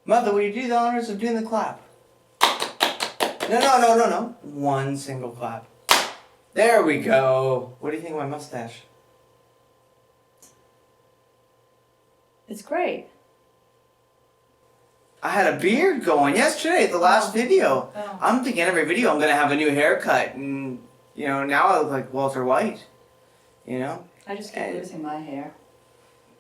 Mother, will you do the honors of doing the clap? No. One single clap. There we go. What do you think of my mustache? It's great. I had a beard going yesterday at the last video. Oh. I'm thinking every video I'm going to have a new haircut. And, now I look like Walter White. I just keep losing my hair.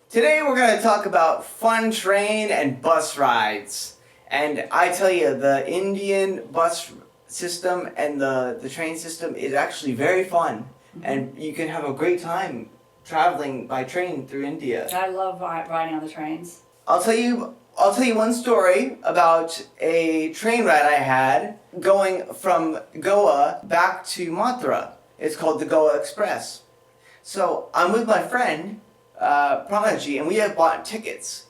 Today we're going to talk about fun train and bus rides. And I tell you, the Indian bus system and the train system is actually very fun. Mm-hmm. And you can have a great time traveling by train through India. I love riding on the trains. I'll tell you one story about a train ride I had going from Goa back to Mathura. It's called the Goa Express. So I'm with my friend, Pranaji, and we had bought tickets.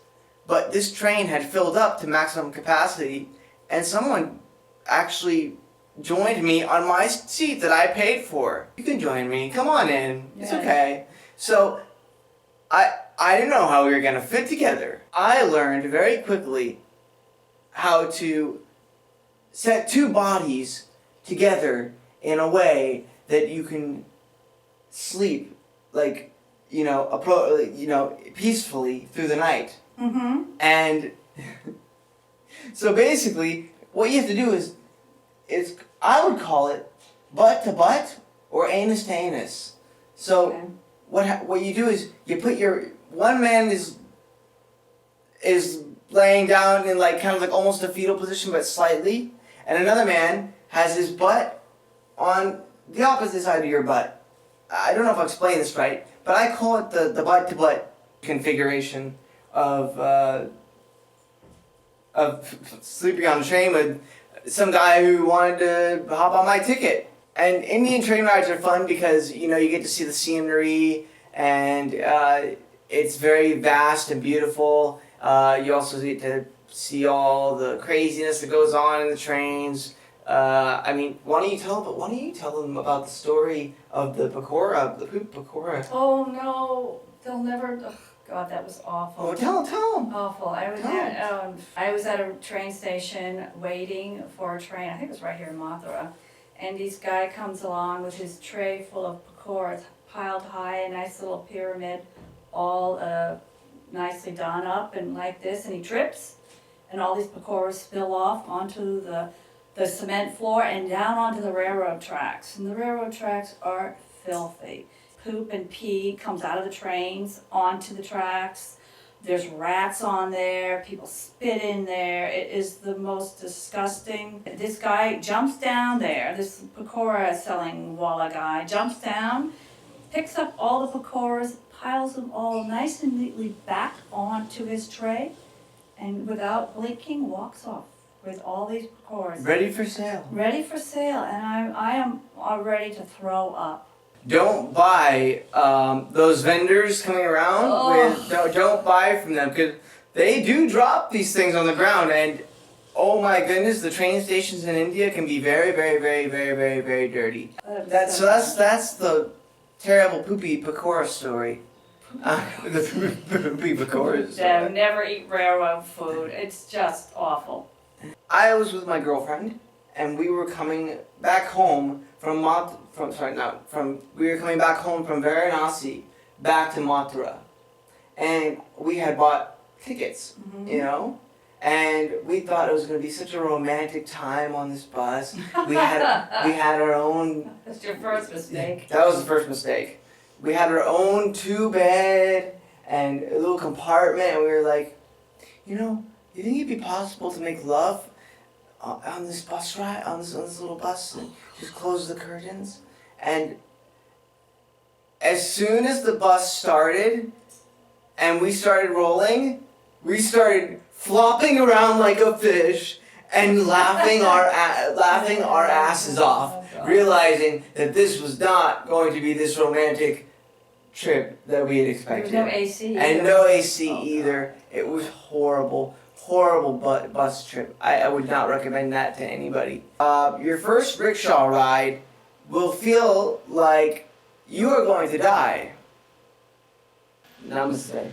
But this train had filled up to maximum capacity, and someone actually joined me on my seat that I paid for. You can join me. Come on in. It's okay. So I didn't know how we were going to fit together. I learned very quickly how to set two bodies together in a way that you can sleep peacefully through the night. Mm-hmm. And so basically, what you have to do is I would call it butt to butt or anus to anus. So what you do is you put one man is laying down in kind of almost a fetal position but slightly, and another man has his butt on the opposite side of your butt. I don't know if I explained this right, but I call it the butt to butt configuration of sleeping on the train with some guy who wanted to hop on my ticket. And Indian train rides are fun because you get to see the scenery, and it's very vast and beautiful. You also get to see all the craziness that goes on in the trains. Why don't you tell them about the story of the Pakora, the poop Pakora? Oh no, they'll never. Oh, God, that was awful. Oh, tell them. Awful. I was at a train station waiting for a train. I think it was right here in Mathura. And this guy comes along with his tray full of pakoras piled high, a nice little pyramid, all nicely done up and like this. And he trips, and all these pakoras spill off onto the cement floor and down onto the railroad tracks. And the railroad tracks are filthy. Poop and pee comes out of the trains onto the tracks. There's rats on there. People spit in there. It is the most disgusting. This guy jumps down there. This pakora selling walla guy jumps down, picks up all the pakoras, piles them all nice and neatly back onto his tray, and without blinking walks off with all these pakoras. Ready for sale. Ready for sale, and I am all ready to throw up. Don't buy those vendors coming around don't buy from them, because they do drop these things on the ground, and oh my goodness, the train stations in India can be very, very, very, very, very, very dirty. That's the terrible Poopy Pakora story. The Poopy Pakora story. No, never eat railroad food. It's just awful. I was with my girlfriend, and we were coming back home from Varanasi back to Mathura, and we had bought tickets, and we thought it was going to be such a romantic time on this bus. We had our own. That's your first mistake. That was the first mistake. We had our own 2-bed and a little compartment, and we were like, do you think it'd be possible to make love on this bus ride, on this little bus, and just close the curtains? And as soon as the bus started and we started rolling, we started flopping around like a fish and laughing our asses off, realizing that this was not going to be this romantic trip that we had expected. There was no AC. And no AC either. It was horrible. Horrible bus trip. I would not recommend that to anybody. Your first rickshaw ride will feel like you are going to die. Namaste.